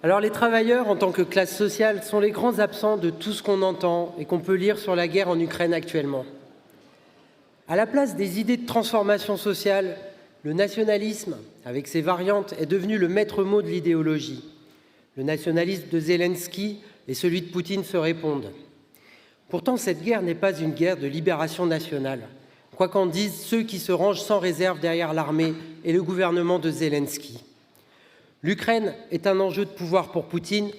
Alors les travailleurs, en tant que classe sociale, sont les grands absents de tout ce qu'on entend et qu'on peut lire sur la guerre en Ukraine actuellement. À la place des idées de transformation sociale, le nationalisme, avec ses variantes, est devenu le maître mot de l'idéologie. Le nationalisme de Zelensky et celui de Poutine se répondent. Pourtant, cette guerre n'est pas une guerre de libération nationale, quoi qu'en disent ceux qui se rangent sans réserve derrière l'armée et le gouvernement de Zelensky. L'Ukraine est un enjeu de pouvoir pour Poutine,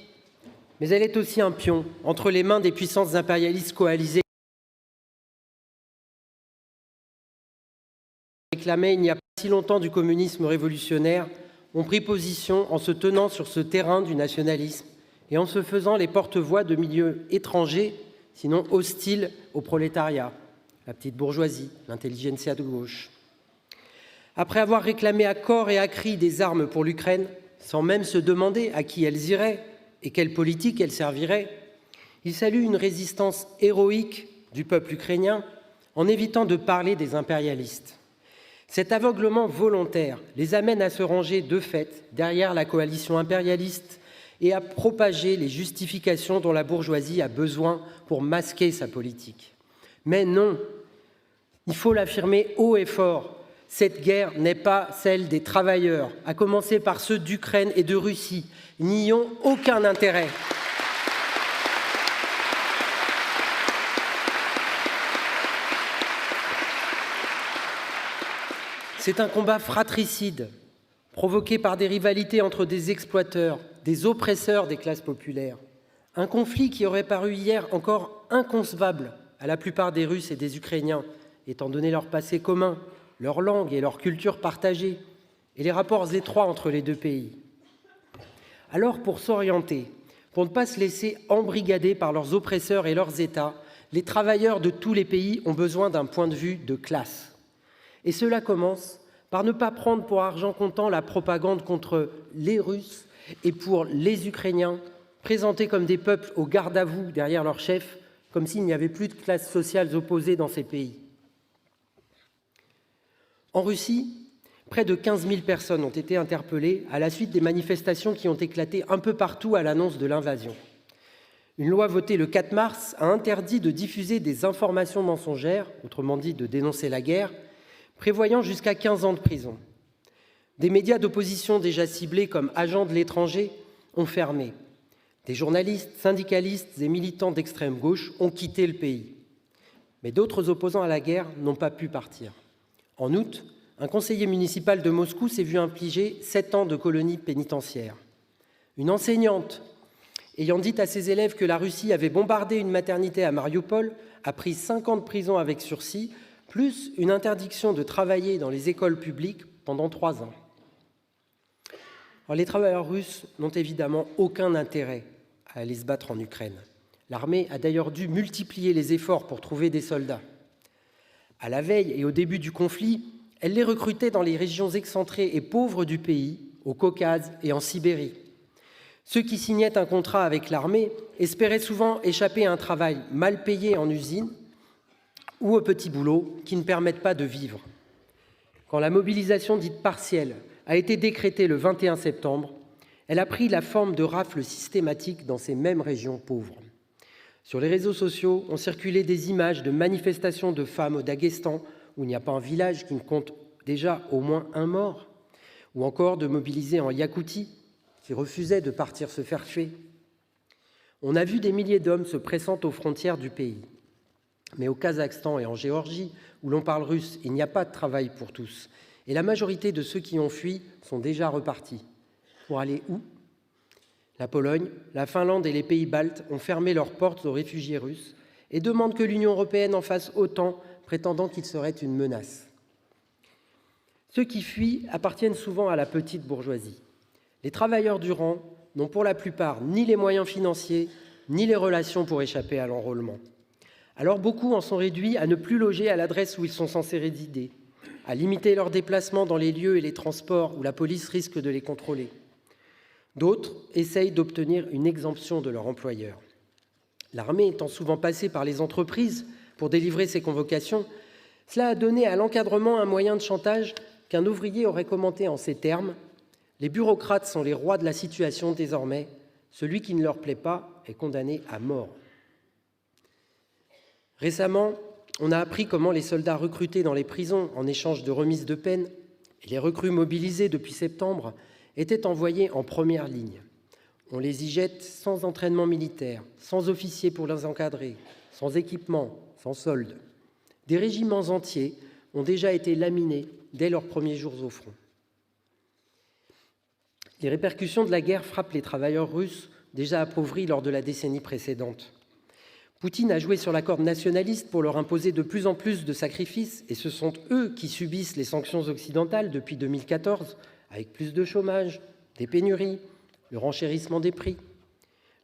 mais elle est aussi un pion entre les mains des puissances impérialistes coalisées. Réclamés il n'y a pas si longtemps du communisme révolutionnaire, ont pris position en se tenant sur ce terrain du nationalisme et en se faisant les porte-voix de milieux étrangers, sinon hostiles au prolétariat, la petite bourgeoisie, l'intelligentsia de gauche. Après avoir réclamé à corps et à cri des armes pour l'Ukraine, sans même se demander à qui elles iraient et quelle politique elles serviraient, ils saluent une résistance héroïque du peuple ukrainien en évitant de parler des impérialistes. Cet aveuglement volontaire les amène à se ranger de fait derrière la coalition impérialiste et à propager les justifications dont la bourgeoisie a besoin pour masquer sa politique. Mais non, il faut l'affirmer haut et fort, cette guerre n'est pas celle des travailleurs, à commencer par ceux d'Ukraine et de Russie. Ils n'y ont aucun intérêt. C'est un combat fratricide, provoqué par des rivalités entre des exploiteurs, des oppresseurs des classes populaires. Un conflit qui aurait paru hier encore inconcevable à la plupart des Russes et des Ukrainiens, étant donné leur passé commun, leur langue et leur culture partagée, et les rapports étroits entre les deux pays. Alors, pour s'orienter, pour ne pas se laisser embrigader par leurs oppresseurs et leurs États, les travailleurs de tous les pays ont besoin d'un point de vue de classe. Et cela commence par ne pas prendre pour argent comptant la propagande contre les Russes et pour les Ukrainiens, présentés comme des peuples au garde-à-vous derrière leurs chefs, comme s'il n'y avait plus de classes sociales opposées dans ces pays. En Russie, près de 15 000 personnes ont été interpellées à la suite des manifestations qui ont éclaté un peu partout à l'annonce de l'invasion. Une loi votée le 4 mars a interdit de diffuser des informations mensongères, autrement dit de dénoncer la guerre, prévoyant jusqu'à 15 ans de prison. Des médias d'opposition déjà ciblés comme agents de l'étranger ont fermé. Des journalistes, syndicalistes et militants d'extrême gauche ont quitté le pays. Mais d'autres opposants à la guerre n'ont pas pu partir. En août, un conseiller municipal de Moscou s'est vu infliger 7 ans de colonie pénitentiaire. Une enseignante, ayant dit à ses élèves que la Russie avait bombardé une maternité à Mariupol, a pris 5 ans de prison avec sursis, plus une interdiction de travailler dans les écoles publiques pendant 3 ans. Alors, les travailleurs russes n'ont évidemment aucun intérêt à aller se battre en Ukraine. L'armée a d'ailleurs dû multiplier les efforts pour trouver des soldats. À la veille et au début du conflit, elle les recrutait dans les régions excentrées et pauvres du pays, au Caucase et en Sibérie. Ceux qui signaient un contrat avec l'armée espéraient souvent échapper à un travail mal payé en usine ou aux petits boulots qui ne permettent pas de vivre. Quand la mobilisation dite partielle a été décrétée le 21 septembre, elle a pris la forme de rafles systématiques dans ces mêmes régions pauvres. Sur les réseaux sociaux ont circulé des images de manifestations de femmes au Daghestan, où il n'y a pas un village qui ne compte déjà au moins un mort, ou encore de mobilisés en Yakoutie, qui refusaient de partir se faire tuer. On a vu des milliers d'hommes se pressant aux frontières du pays. Mais au Kazakhstan et en Géorgie, où l'on parle russe, il n'y a pas de travail pour tous. Et la majorité de ceux qui ont fui sont déjà repartis. Pour aller où ? La Pologne, la Finlande et les pays baltes ont fermé leurs portes aux réfugiés russes et demandent que l'Union européenne en fasse autant, prétendant qu'ils seraient une menace. Ceux qui fuient appartiennent souvent à la petite bourgeoisie. Les travailleurs du rang n'ont pour la plupart ni les moyens financiers, ni les relations pour échapper à l'enrôlement. Alors beaucoup en sont réduits à ne plus loger à l'adresse où ils sont censés résider, à limiter leurs déplacements dans les lieux et les transports où la police risque de les contrôler. D'autres essayent d'obtenir une exemption de leur employeur. L'armée étant souvent passée par les entreprises pour délivrer ces convocations, cela a donné à l'encadrement un moyen de chantage qu'un ouvrier aurait commenté en ces termes : Les bureaucrates sont les rois de la situation désormais. Celui qui ne leur plaît pas est condamné à mort. Récemment, on a appris comment les soldats recrutés dans les prisons en échange de remises de peine et les recrues mobilisés depuis septembre étaient envoyés en première ligne. On les y jette sans entraînement militaire, sans officiers pour les encadrer, sans équipement, sans solde. Des régiments entiers ont déjà été laminés dès leurs premiers jours au front. Les répercussions de la guerre frappent les travailleurs russes déjà appauvris lors de la décennie précédente. Poutine a joué sur la corde nationaliste pour leur imposer de plus en plus de sacrifices, et ce sont eux qui subissent les sanctions occidentales depuis 2014, avec plus de chômage, des pénuries, le renchérissement des prix.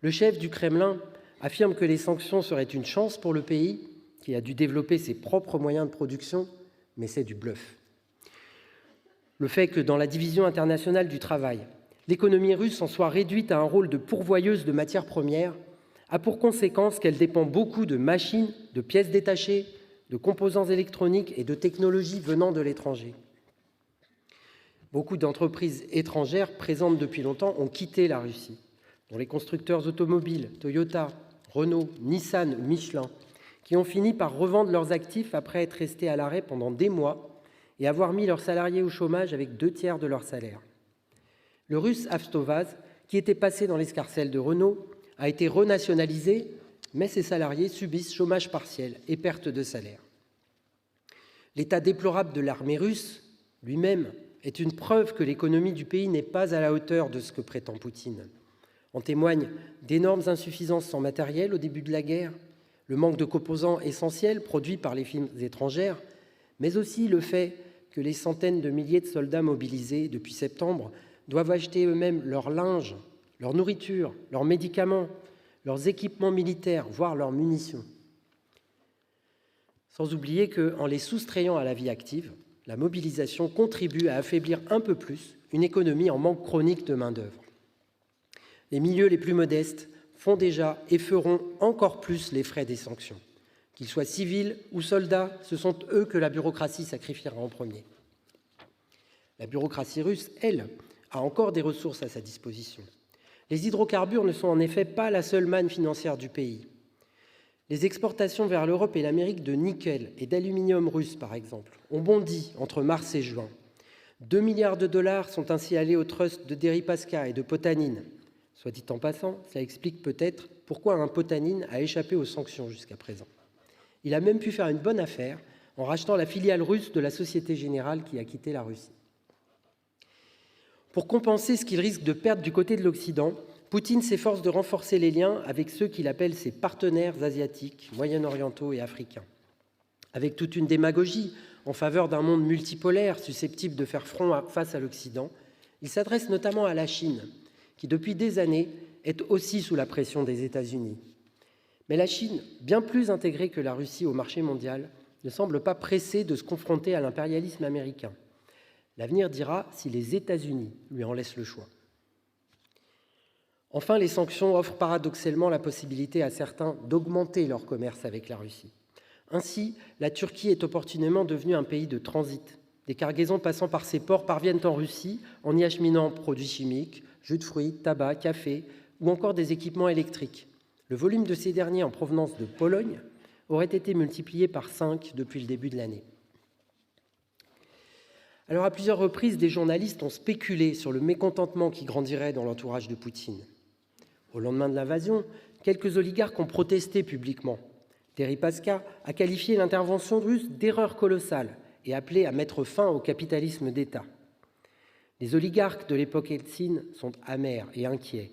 Le chef du Kremlin affirme que les sanctions seraient une chance pour le pays, qui a dû développer ses propres moyens de production, mais c'est du bluff. Le fait que dans la division internationale du travail, l'économie russe en soit réduite à un rôle de pourvoyeuse de matières premières a pour conséquence qu'elle dépend beaucoup de machines, de pièces détachées, de composants électroniques et de technologies venant de l'étranger. Beaucoup d'entreprises étrangères présentes depuis longtemps ont quitté la Russie, dont les constructeurs automobiles, Toyota, Renault, Nissan ou Michelin, qui ont fini par revendre leurs actifs après être restés à l'arrêt pendant des mois et avoir mis leurs salariés au chômage avec 2/3 de leur salaire. Le russe Avtovaz, qui était passé dans l'escarcelle de Renault, a été renationalisé, mais ses salariés subissent chômage partiel et perte de salaire. L'état déplorable de l'armée russe, lui-même, est une preuve que l'économie du pays n'est pas à la hauteur de ce que prétend Poutine. En témoignent d'énormes insuffisances en matériel au début de la guerre, le manque de composants essentiels produits par les firmes étrangères, mais aussi le fait que les centaines de milliers de soldats mobilisés depuis septembre doivent acheter eux-mêmes leur linge, leur nourriture, leurs médicaments, leurs équipements militaires, voire leurs munitions. Sans oublier qu'en les soustrayant à la vie active, la mobilisation contribue à affaiblir un peu plus une économie en manque chronique de main-d'œuvre. Les milieux les plus modestes font déjà et feront encore plus les frais des sanctions. Qu'ils soient civils ou soldats, ce sont eux que la bureaucratie sacrifiera en premier. La bureaucratie russe, elle, a encore des ressources à sa disposition. Les hydrocarbures ne sont en effet pas la seule manne financière du pays. Les exportations vers l'Europe et l'Amérique de nickel et d'aluminium russe, par exemple, ont bondi entre mars et juin. 2 milliards de dollars sont ainsi allés au trust de Deripaska et de Potanin. Soit dit en passant, ça explique peut-être pourquoi un Potanin a échappé aux sanctions jusqu'à présent. Il a même pu faire une bonne affaire en rachetant la filiale russe de la Société Générale qui a quitté la Russie. Pour compenser ce qu'il risque de perdre du côté de l'Occident, Poutine s'efforce de renforcer les liens avec ceux qu'il appelle ses partenaires asiatiques, moyen-orientaux et africains. Avec toute une démagogie en faveur d'un monde multipolaire susceptible de faire front face à l'Occident, il s'adresse notamment à la Chine, qui depuis des années est aussi sous la pression des États-Unis. Mais la Chine, bien plus intégrée que la Russie au marché mondial, ne semble pas pressée de se confronter à l'impérialisme américain. L'avenir dira si les États-Unis lui en laissent le choix. Enfin, les sanctions offrent paradoxalement la possibilité à certains d'augmenter leur commerce avec la Russie. Ainsi, la Turquie est opportunément devenue un pays de transit. Des cargaisons passant par ses ports parviennent en Russie en y acheminant produits chimiques, jus de fruits, tabac, café ou encore des équipements électriques. Le volume de ces derniers en provenance de Pologne aurait été multiplié par 5 depuis le début de l'année. Alors, à plusieurs reprises, des journalistes ont spéculé sur le mécontentement qui grandirait dans l'entourage de Poutine. Au lendemain de l'invasion, quelques oligarques ont protesté publiquement. Deripaska a qualifié l'intervention russe d'erreur colossale et appelé à mettre fin au capitalisme d'État. Les oligarques de l'époque Eltsine sont amers et inquiets.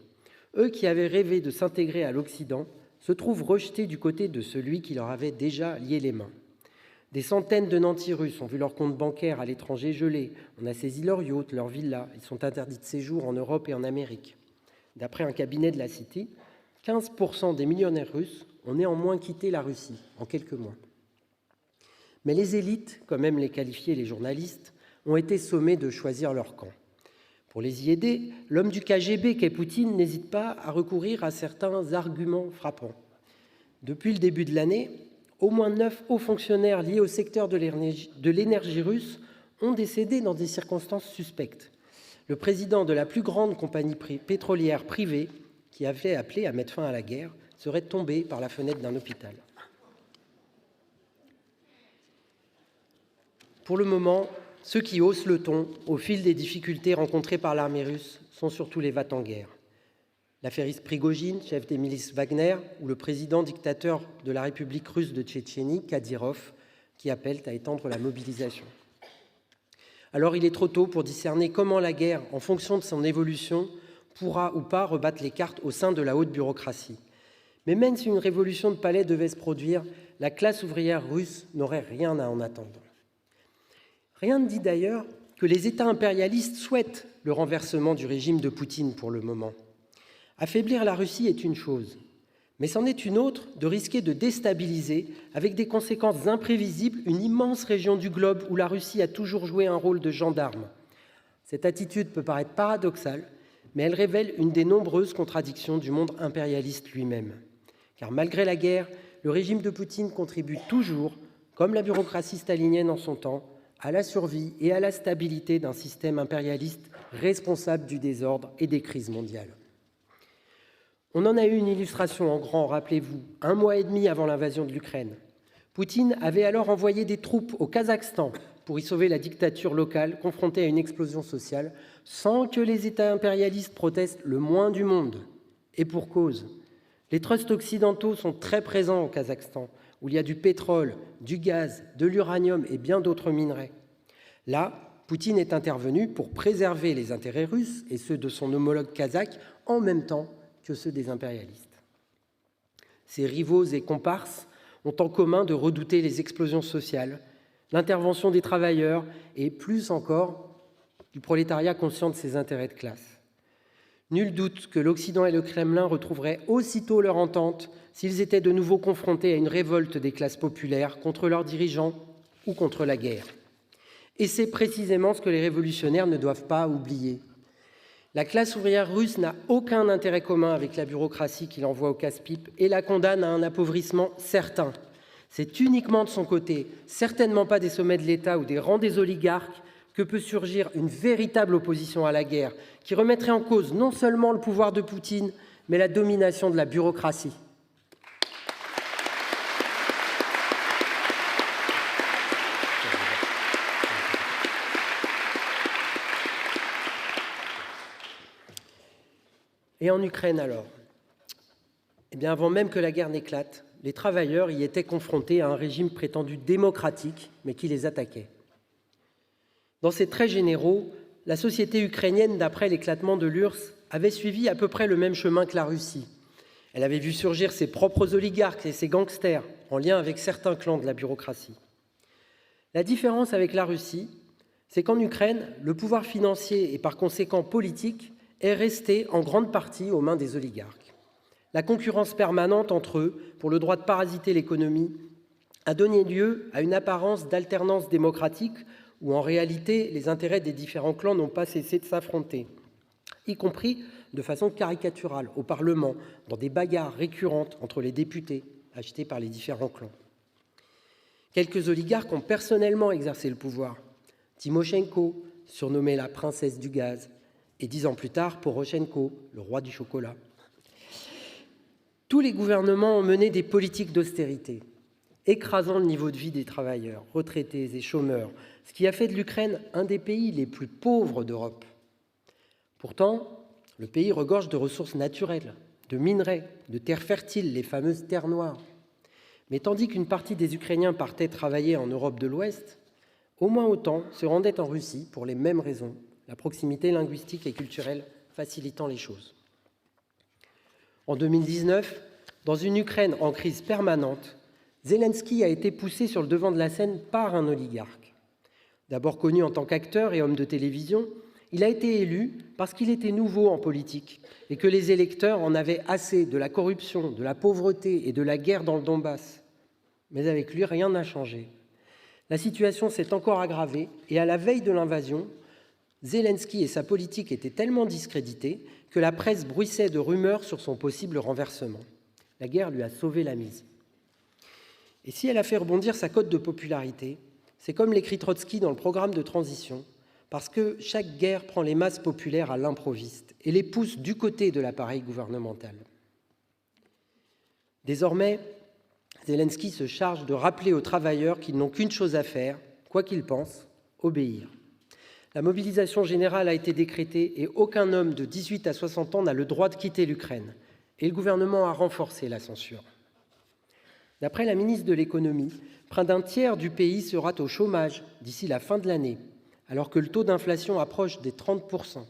Eux qui avaient rêvé de s'intégrer à l'Occident se trouvent rejetés du côté de celui qui leur avait déjà lié les mains. Des centaines de nantis russes ont vu leurs comptes bancaires à l'étranger gelés. On a saisi leurs yachts, leurs villas. Ils sont interdits de séjour en Europe et en Amérique. D'après un cabinet de la City, 15% des millionnaires russes ont néanmoins quitté la Russie en quelques mois. Mais les élites, comme aiment les qualifier les journalistes, ont été sommées de choisir leur camp. Pour les y aider, l'homme du KGB qu'est Poutine n'hésite pas à recourir à certains arguments frappants. Depuis le début de l'année, au moins 9 hauts fonctionnaires liés au secteur de l'énergie russe ont décédé dans des circonstances suspectes. le président de la plus grande compagnie pétrolière privée, qui avait appelé à mettre fin à la guerre, serait tombé par la fenêtre d'un hôpital. Pour le moment, ceux qui haussent le ton au fil des difficultés rencontrées par l'armée russe sont surtout les va-t-en-guerre. L'affairiste Prigojine, chef des milices Wagner, ou le président dictateur de la République russe de Tchétchénie, Kadyrov, qui appellent à étendre la mobilisation. Alors il est trop tôt pour discerner comment la guerre, en fonction de son évolution, pourra ou pas rebattre les cartes au sein de la haute bureaucratie. Mais même si une révolution de palais devait se produire, la classe ouvrière russe n'aurait rien à en attendre. Rien ne dit d'ailleurs que les États impérialistes souhaitent le renversement du régime de Poutine pour le moment. Affaiblir la Russie est une chose, mais c'en est une autre de risquer de déstabiliser, avec des conséquences imprévisibles, une immense région du globe où la Russie a toujours joué un rôle de gendarme. Cette attitude peut paraître paradoxale, mais elle révèle une des nombreuses contradictions du monde impérialiste lui-même. Car malgré la guerre, le régime de Poutine contribue toujours, comme la bureaucratie stalinienne en son temps, à la survie et à la stabilité d'un système impérialiste responsable du désordre et des crises mondiales. On en a eu une illustration en grand, rappelez-vous, 1 mois et demi avant l'invasion de l'Ukraine. Poutine avait alors envoyé des troupes au Kazakhstan pour y sauver la dictature locale confrontée à une explosion sociale, sans que les États impérialistes protestent le moins du monde. Et pour cause, les trusts occidentaux sont très présents au Kazakhstan, où il y a du pétrole, du gaz, de l'uranium et bien d'autres minerais. Là, Poutine est intervenu pour préserver les intérêts russes et ceux de son homologue kazakh en même temps que ceux des impérialistes. Ces rivaux et comparses ont en commun de redouter les explosions sociales, l'intervention des travailleurs et, plus encore, du prolétariat conscient de ses intérêts de classe. Nul doute que l'Occident et le Kremlin retrouveraient aussitôt leur entente s'ils étaient de nouveau confrontés à une révolte des classes populaires contre leurs dirigeants ou contre la guerre. Et c'est précisément ce que les révolutionnaires ne doivent pas oublier. La classe ouvrière russe n'a aucun intérêt commun avec la bureaucratie qui l'envoie au casse-pipe et la condamne à un appauvrissement certain. C'est uniquement de son côté, certainement pas des sommets de l'État ou des rangs des oligarques, que peut surgir une véritable opposition à la guerre qui remettrait en cause non seulement le pouvoir de Poutine, mais la domination de la bureaucratie. Et en Ukraine alors ? Eh bien, avant même que la guerre n'éclate, les travailleurs y étaient confrontés à un régime prétendu démocratique, mais qui les attaquait. Dans ses traits généraux, la société ukrainienne, d'après l'éclatement de l'URSS, avait suivi à peu près le même chemin que la Russie. Elle avait vu surgir ses propres oligarques et ses gangsters, en lien avec certains clans de la bureaucratie. La différence avec la Russie, c'est qu'en Ukraine, le pouvoir financier et par conséquent politique est resté en grande partie aux mains des oligarques. La concurrence permanente entre eux, pour le droit de parasiter l'économie, a donné lieu à une apparence d'alternance démocratique où en réalité les intérêts des différents clans n'ont pas cessé de s'affronter, y compris de façon caricaturale au Parlement, dans des bagarres récurrentes entre les députés achetés par les différents clans. Quelques oligarques ont personnellement exercé le pouvoir. Timoshenko, surnommée la princesse du gaz, et 10 ans plus tard, Poroshenko, le roi du chocolat. Tous les gouvernements ont mené des politiques d'austérité, écrasant le niveau de vie des travailleurs, retraités et chômeurs, ce qui a fait de l'Ukraine un des pays les plus pauvres d'Europe. Pourtant, le pays regorge de ressources naturelles, de minerais, de terres fertiles, les fameuses terres noires. Mais tandis qu'une partie des Ukrainiens partaient travailler en Europe de l'Ouest, au moins autant se rendaient en Russie pour les mêmes raisons, la proximité linguistique et culturelle facilitant les choses. En 2019, dans une Ukraine en crise permanente, Zelensky a été poussé sur le devant de la scène par un oligarque. D'abord connu en tant qu'acteur et homme de télévision, il a été élu parce qu'il était nouveau en politique et que les électeurs en avaient assez de la corruption, de la pauvreté et de la guerre dans le Donbass. Mais avec lui, rien n'a changé. La situation s'est encore aggravée et à la veille de l'invasion, Zelensky et sa politique étaient tellement discrédités que la presse bruissait de rumeurs sur son possible renversement. La guerre lui a sauvé la mise. Et si elle a fait rebondir sa cote de popularité, c'est comme l'écrit Trotsky dans le programme de transition, parce que chaque guerre prend les masses populaires à l'improviste et les pousse du côté de l'appareil gouvernemental. Désormais, Zelensky se charge de rappeler aux travailleurs qu'ils n'ont qu'une chose à faire, quoi qu'ils pensent, obéir. La mobilisation générale a été décrétée et aucun homme de 18 à 60 ans n'a le droit de quitter l'Ukraine. Et le gouvernement a renforcé la censure. D'après la ministre de l'Économie, près d'un tiers du pays sera au chômage d'ici la fin de l'année, alors que le taux d'inflation approche des 30%.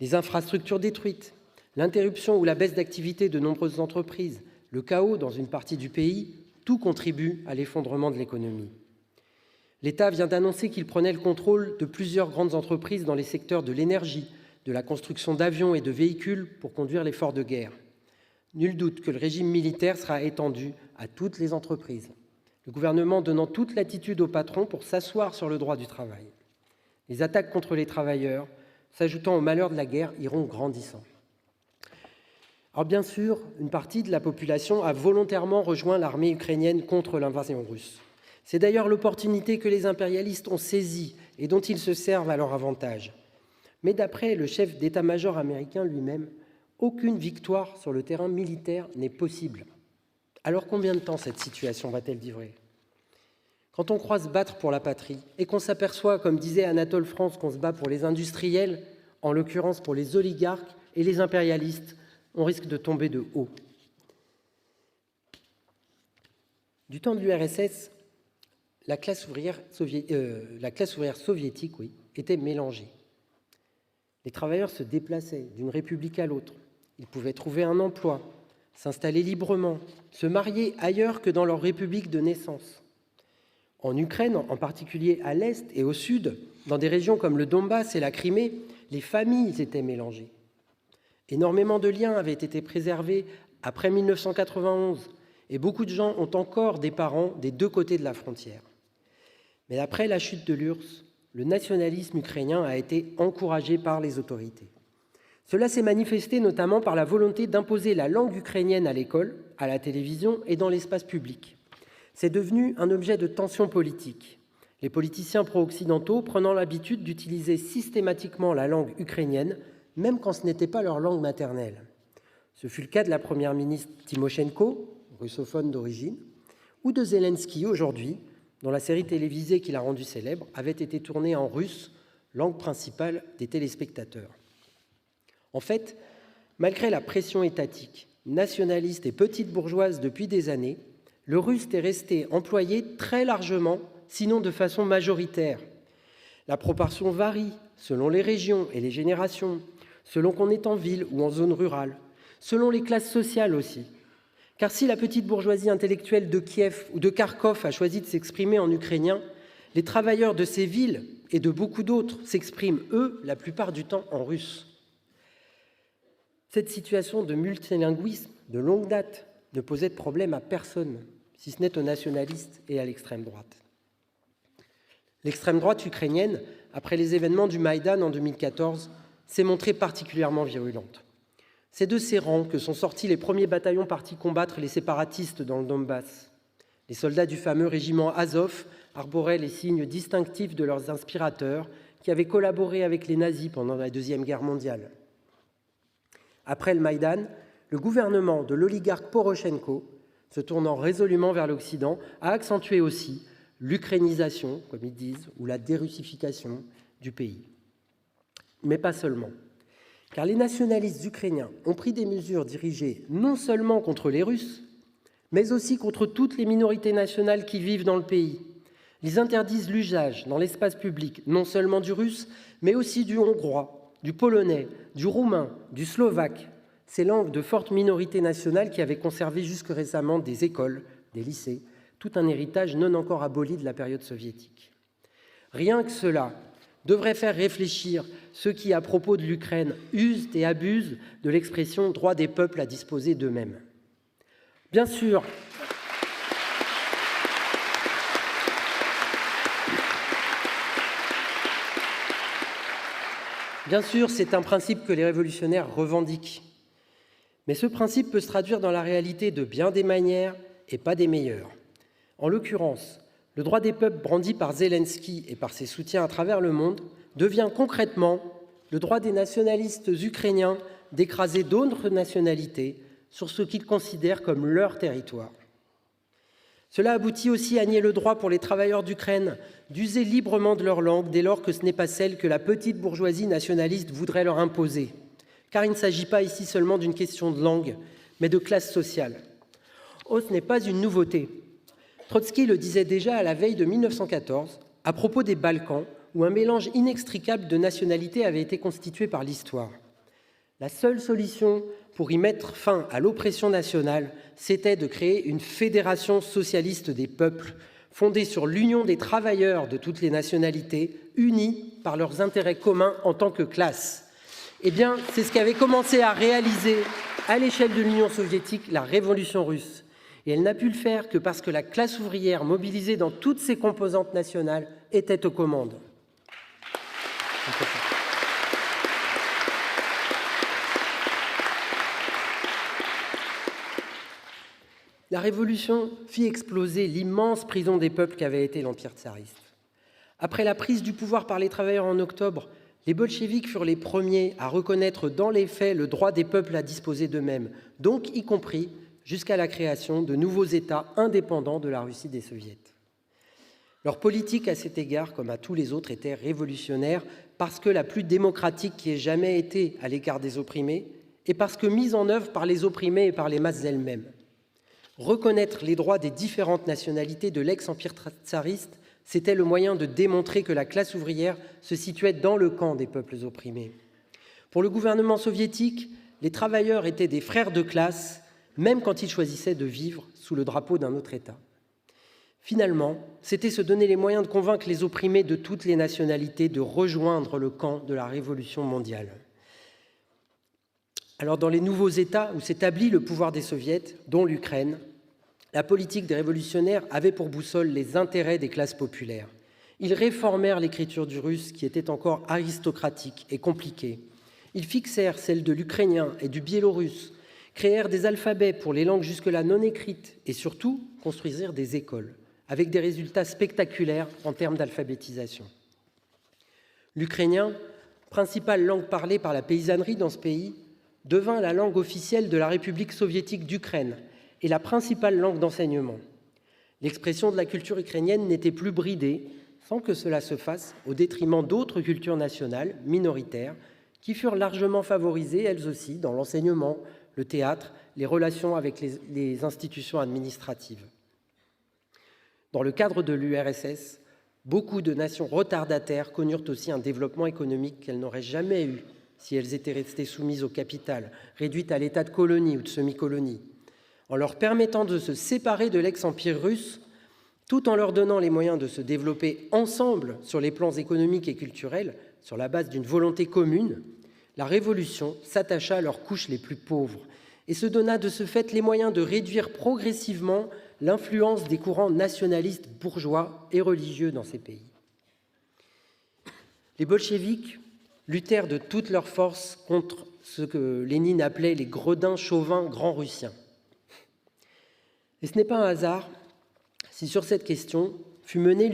Les infrastructures détruites, l'interruption ou la baisse d'activité de nombreuses entreprises, le chaos dans une partie du pays, tout contribue à l'effondrement de l'économie. L'État vient d'annoncer qu'il prenait le contrôle de plusieurs grandes entreprises dans les secteurs de l'énergie, de la construction d'avions et de véhicules pour conduire l'effort de guerre. Nul doute que le régime militaire sera étendu à toutes les entreprises, le gouvernement donnant toute latitude aux patrons pour s'asseoir sur le droit du travail. Les attaques contre les travailleurs, s'ajoutant aux malheurs de la guerre, iront grandissant. Alors bien sûr, une partie de la population a volontairement rejoint l'armée ukrainienne contre l'invasion russe. C'est d'ailleurs l'opportunité que les impérialistes ont saisie et dont ils se servent à leur avantage. Mais d'après le chef d'état-major américain lui-même, aucune victoire sur le terrain militaire n'est possible. Alors combien de temps cette situation va-t-elle durer ? Quand on croit se battre pour la patrie et qu'on s'aperçoit, comme disait Anatole France, qu'on se bat pour les industriels, en l'occurrence pour les oligarques et les impérialistes, on risque de tomber de haut. Du temps de l'URSS, la classe ouvrière soviétique était mélangée. Les travailleurs se déplaçaient d'une république à l'autre. Ils pouvaient trouver un emploi, s'installer librement, se marier ailleurs que dans leur république de naissance. En Ukraine, en particulier à l'est et au sud, dans des régions comme le Donbass et la Crimée, les familles étaient mélangées. Énormément de liens avaient été préservés après 1991 et beaucoup de gens ont encore des parents des deux côtés de la frontière. Mais après la chute de l'URSS, le nationalisme ukrainien a été encouragé par les autorités. Cela s'est manifesté notamment par la volonté d'imposer la langue ukrainienne à l'école, à la télévision et dans l'espace public. C'est devenu un objet de tension politique, les politiciens pro-occidentaux prenant l'habitude d'utiliser systématiquement la langue ukrainienne, même quand ce n'était pas leur langue maternelle. Ce fut le cas de la première ministre Tymoshenko, russophone d'origine, ou de Zelensky aujourd'hui, dont la série télévisée qui l'a rendu célèbre avait été tournée en russe, langue principale des téléspectateurs. En fait, malgré la pression étatique, nationaliste et petite bourgeoise depuis des années, le russe est resté employé très largement, sinon de façon majoritaire. La proportion varie selon les régions et les générations, selon qu'on est en ville ou en zone rurale, selon les classes sociales aussi. Car si la petite bourgeoisie intellectuelle de Kiev ou de Kharkov a choisi de s'exprimer en ukrainien, les travailleurs de ces villes et de beaucoup d'autres s'expriment, eux, la plupart du temps en russe. Cette situation de multilinguisme de longue date ne posait de problème à personne, si ce n'est aux nationalistes et à l'extrême droite. L'extrême droite ukrainienne, après les événements du Maïdan en 2014, s'est montrée particulièrement virulente. C'est de ces rangs que sont sortis les premiers bataillons partis combattre les séparatistes dans le Donbass. Les soldats du fameux régiment Azov arboraient les signes distinctifs de leurs inspirateurs qui avaient collaboré avec les nazis pendant la Deuxième Guerre mondiale. Après le Maïdan, le gouvernement de l'oligarque Porochenko, se tournant résolument vers l'Occident, a accentué aussi l'ukrainisation, comme ils disent, ou la dérussification du pays. Mais pas seulement. Car les nationalistes ukrainiens ont pris des mesures dirigées non seulement contre les Russes, mais aussi contre toutes les minorités nationales qui vivent dans le pays. Ils interdisent l'usage dans l'espace public non seulement du russe, mais aussi du hongrois, du polonais, du roumain, du slovaque, ces langues de forte minorité nationale qui avaient conservé jusque récemment des écoles, des lycées, tout un héritage non encore aboli de la période soviétique. Rien que cela devrait faire réfléchir ceux qui, à propos de l'Ukraine, usent et abusent de l'expression « droit des peuples à disposer d'eux-mêmes ». Bien sûr, c'est un principe que les révolutionnaires revendiquent. Mais ce principe peut se traduire dans la réalité de bien des manières et pas des meilleures. En l'occurrence, le droit des peuples brandi par Zelensky et par ses soutiens à travers le monde devient concrètement le droit des nationalistes ukrainiens d'écraser d'autres nationalités sur ce qu'ils considèrent comme leur territoire. Cela aboutit aussi à nier le droit pour les travailleurs d'Ukraine d'user librement de leur langue dès lors que ce n'est pas celle que la petite bourgeoisie nationaliste voudrait leur imposer. Car il ne s'agit pas ici seulement d'une question de langue, mais de classe sociale. Oh, ce n'est pas une nouveauté. Trotsky le disait déjà à la veille de 1914, à propos des Balkans, où un mélange inextricable de nationalités avait été constitué par l'histoire. La seule solution pour y mettre fin à l'oppression nationale, c'était de créer une fédération socialiste des peuples, fondée sur l'union des travailleurs de toutes les nationalités, unis par leurs intérêts communs en tant que classe. Eh bien, c'est ce qu'avait commencé à réaliser à l'échelle de l'Union soviétique la révolution russe. Et elle n'a pu le faire que parce que la classe ouvrière, mobilisée dans toutes ses composantes nationales, était aux commandes. La Révolution fit exploser l'immense prison des peuples qu'avait été l'Empire tsariste. Après la prise du pouvoir par les travailleurs en octobre, les bolcheviks furent les premiers à reconnaître dans les faits le droit des peuples à disposer d'eux-mêmes, donc y compris jusqu'à la création de nouveaux États indépendants de la Russie des Soviets. Leur politique à cet égard, comme à tous les autres, était révolutionnaire parce que la plus démocratique qui ait jamais été à l'égard des opprimés et parce que mise en œuvre par les opprimés et par les masses elles-mêmes. Reconnaître les droits des différentes nationalités de l'ex-empire tsariste, c'était le moyen de démontrer que la classe ouvrière se situait dans le camp des peuples opprimés. Pour le gouvernement soviétique, les travailleurs étaient des frères de classe, même quand ils choisissaient de vivre sous le drapeau d'un autre État. Finalement, c'était se donner les moyens de convaincre les opprimés de toutes les nationalités de rejoindre le camp de la révolution mondiale. Alors, dans les nouveaux États où s'établit le pouvoir des soviets, dont l'Ukraine, la politique des révolutionnaires avait pour boussole les intérêts des classes populaires. Ils réformèrent l'écriture du russe, qui était encore aristocratique et compliquée. Ils fixèrent celle de l'ukrainien et du biélorusse, créèrent des alphabets pour les langues jusque-là non écrites et surtout construisirent des écoles, avec des résultats spectaculaires en termes d'alphabétisation. L'ukrainien, principale langue parlée par la paysannerie dans ce pays, devint la langue officielle de la République soviétique d'Ukraine et la principale langue d'enseignement. L'expression de la culture ukrainienne n'était plus bridée, sans que cela se fasse au détriment d'autres cultures nationales minoritaires qui furent largement favorisées, elles aussi, dans l'enseignement, le théâtre, les relations avec les institutions administratives. Dans le cadre de l'URSS, beaucoup de nations retardataires connurent aussi un développement économique qu'elles n'auraient jamais eu si elles étaient restées soumises au capital, réduites à l'état de colonie ou de semi-colonie. En leur permettant de se séparer de l'ex-empire russe, tout en leur donnant les moyens de se développer ensemble sur les plans économiques et culturels, sur la base d'une volonté commune, la Révolution s'attacha à leurs couches les plus pauvres et se donna de ce fait les moyens de réduire progressivement l'influence des courants nationalistes bourgeois et religieux dans ces pays. Les bolcheviks luttèrent de toutes leurs forces contre ce que Lénine appelait les gredins chauvins grands-russiens. Et ce n'est pas un hasard si sur cette question fut mené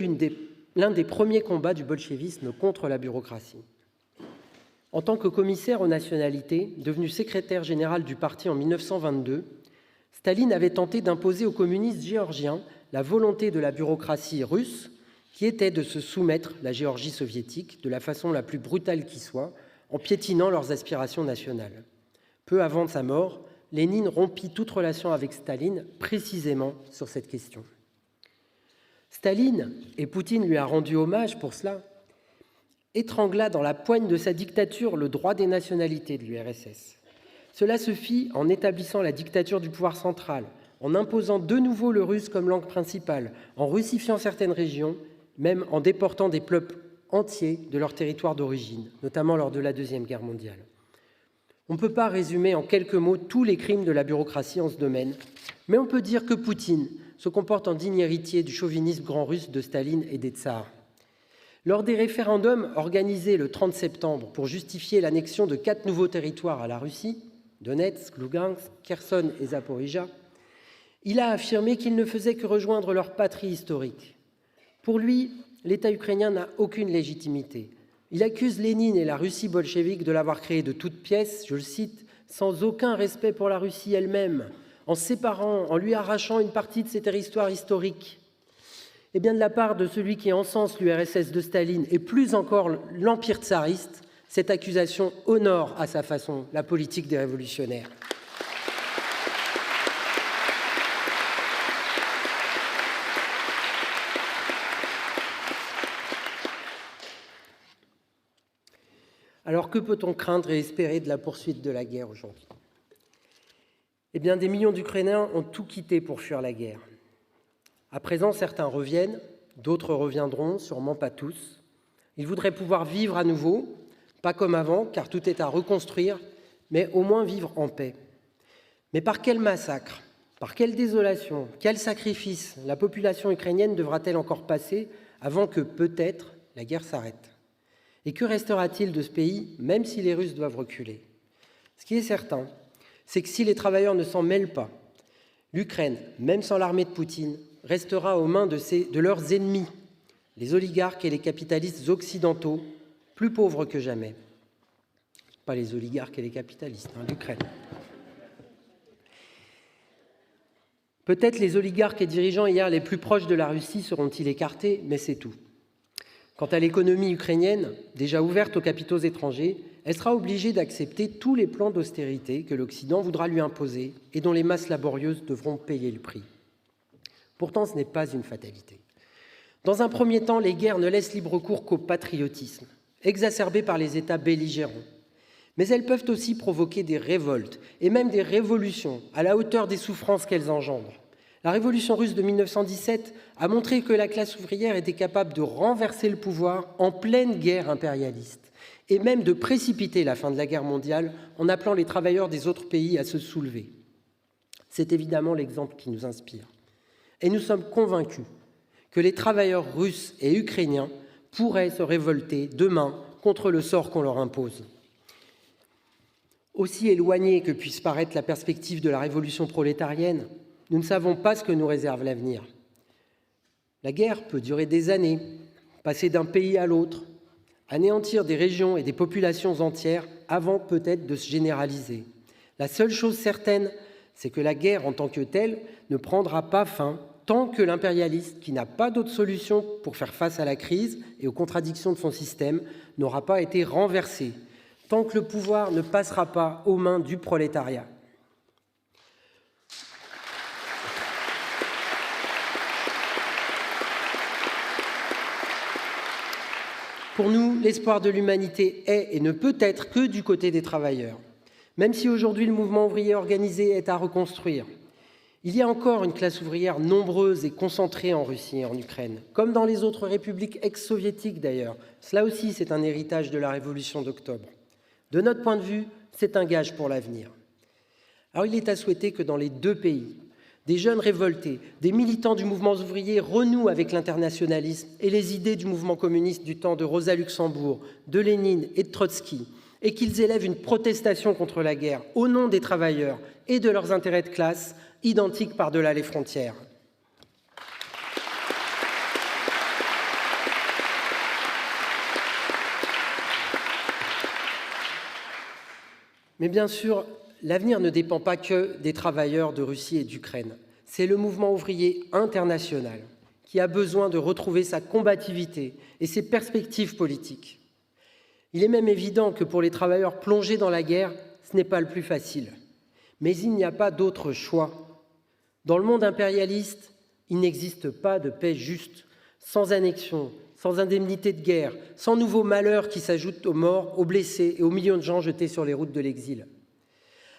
l'un des premiers combats du bolchevisme contre la bureaucratie. En tant que commissaire aux nationalités, devenu secrétaire général du parti en 1922, Staline avait tenté d'imposer aux communistes géorgiens la volonté de la bureaucratie russe, qui était de se soumettre la Géorgie soviétique de la façon la plus brutale qui soit, en piétinant leurs aspirations nationales. Peu avant sa mort, Lénine rompit toute relation avec Staline précisément sur cette question. Staline, et Poutine lui a rendu hommage pour cela, étrangla dans la poigne de sa dictature le droit des nationalités de l'URSS. Cela se fit en établissant la dictature du pouvoir central, en imposant de nouveau le russe comme langue principale, en russifiant certaines régions, même en déportant des peuples entiers de leur territoire d'origine, notamment lors de la Deuxième Guerre mondiale. On ne peut pas résumer en quelques mots tous les crimes de la bureaucratie en ce domaine, mais on peut dire que Poutine se comporte en digne héritier du chauvinisme grand russe de Staline et des tsars. Lors des référendums organisés le 30 septembre pour justifier l'annexion de 4 nouveaux territoires à la Russie, Donetsk, Lugansk, Kherson et Zaporijia, il a affirmé qu'il ne faisait que rejoindre leur patrie historique. Pour lui, l'État ukrainien n'a aucune légitimité. Il accuse Lénine et la Russie bolchevique de l'avoir créée de toutes pièces, je le cite, sans aucun respect pour la Russie elle-même, en séparant, en lui arrachant une partie de ses territoires historiques. Et bien de la part de celui qui encense l'URSS de Staline et plus encore l'Empire tsariste, cette accusation honore à sa façon la politique des révolutionnaires. Alors que peut-on craindre et espérer de la poursuite de la guerre aujourd'hui? Eh bien, des millions d'Ukrainiens ont tout quitté pour fuir la guerre. À présent, certains reviennent, d'autres reviendront, sûrement pas tous. Ils voudraient pouvoir vivre à nouveau, pas comme avant, car tout est à reconstruire, mais au moins vivre en paix. Mais par quel massacre, par quelle désolation, quel sacrifice la population ukrainienne devra-t-elle encore passer avant que, peut-être, la guerre s'arrête? Et que restera-t-il de ce pays, même si les Russes doivent reculer? Ce qui est certain, c'est que si les travailleurs ne s'en mêlent pas, l'Ukraine, même sans l'armée de Poutine, restera aux mains de leurs ennemis, les oligarques et les capitalistes occidentaux, plus pauvres que jamais. Pas les oligarques et les capitalistes, l'Ukraine. Peut-être les oligarques et dirigeants hier les plus proches de la Russie seront-ils écartés, mais c'est tout. Quant à l'économie ukrainienne, déjà ouverte aux capitaux étrangers, elle sera obligée d'accepter tous les plans d'austérité que l'Occident voudra lui imposer et dont les masses laborieuses devront payer le prix. Pourtant, ce n'est pas une fatalité. Dans un premier temps, les guerres ne laissent libre cours qu'au patriotisme, exacerbé par les États belligérants. Mais elles peuvent aussi provoquer des révoltes et même des révolutions à la hauteur des souffrances qu'elles engendrent. La révolution russe de 1917 a montré que la classe ouvrière était capable de renverser le pouvoir en pleine guerre impérialiste et même de précipiter la fin de la guerre mondiale en appelant les travailleurs des autres pays à se soulever. C'est évidemment l'exemple qui nous inspire. Et nous sommes convaincus que les travailleurs russes et ukrainiens pourraient se révolter demain contre le sort qu'on leur impose. Aussi éloignée que puisse paraître la perspective de la révolution prolétarienne, nous ne savons pas ce que nous réserve l'avenir. La guerre peut durer des années, passer d'un pays à l'autre, anéantir des régions et des populations entières avant peut-être de se généraliser. La seule chose certaine, c'est que la guerre en tant que telle ne prendra pas fin tant que l'impérialiste, qui n'a pas d'autre solution pour faire face à la crise et aux contradictions de son système, n'aura pas été renversé, tant que le pouvoir ne passera pas aux mains du prolétariat. Pour nous, l'espoir de l'humanité est et ne peut être que du côté des travailleurs. Même si aujourd'hui le mouvement ouvrier organisé est à reconstruire, il y a encore une classe ouvrière nombreuse et concentrée en Russie et en Ukraine, comme dans les autres républiques ex-soviétiques d'ailleurs. Cela aussi, c'est un héritage de la Révolution d'octobre. De notre point de vue, c'est un gage pour l'avenir. Alors il est à souhaiter que dans les deux pays, des jeunes révoltés, des militants du mouvement ouvrier renouent avec l'internationalisme et les idées du mouvement communiste du temps de Rosa Luxembourg, de Lénine et de Trotsky, et qu'ils élèvent une protestation contre la guerre au nom des travailleurs et de leurs intérêts de classe, identiques par-delà les frontières. Mais bien sûr, l'avenir ne dépend pas que des travailleurs de Russie et d'Ukraine. C'est le mouvement ouvrier international qui a besoin de retrouver sa combativité et ses perspectives politiques. Il est même évident que pour les travailleurs plongés dans la guerre, ce n'est pas le plus facile. Mais il n'y a pas d'autre choix. Dans le monde impérialiste, il n'existe pas de paix juste, sans annexion, sans indemnité de guerre, sans nouveaux malheurs qui s'ajoutent aux morts, aux blessés et aux millions de gens jetés sur les routes de l'exil.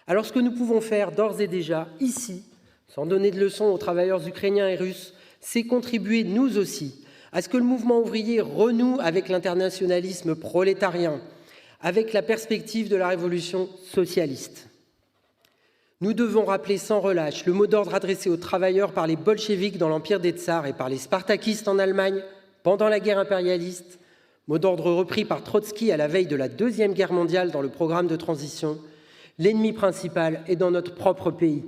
Alors ce que nous pouvons faire d'ores et déjà, ici, sans donner de leçons aux travailleurs ukrainiens et russes, c'est contribuer, nous aussi, à ce que le mouvement ouvrier renoue avec l'internationalisme prolétarien, avec la perspective de la révolution socialiste. Nous devons rappeler sans relâche le mot d'ordre adressé aux travailleurs par les bolcheviks dans l'empire des tsars et par les spartakistes en Allemagne pendant la guerre impérialiste, mot d'ordre repris par Trotsky à la veille de la Deuxième Guerre mondiale dans le programme de transition. L'ennemi principal est dans notre propre pays.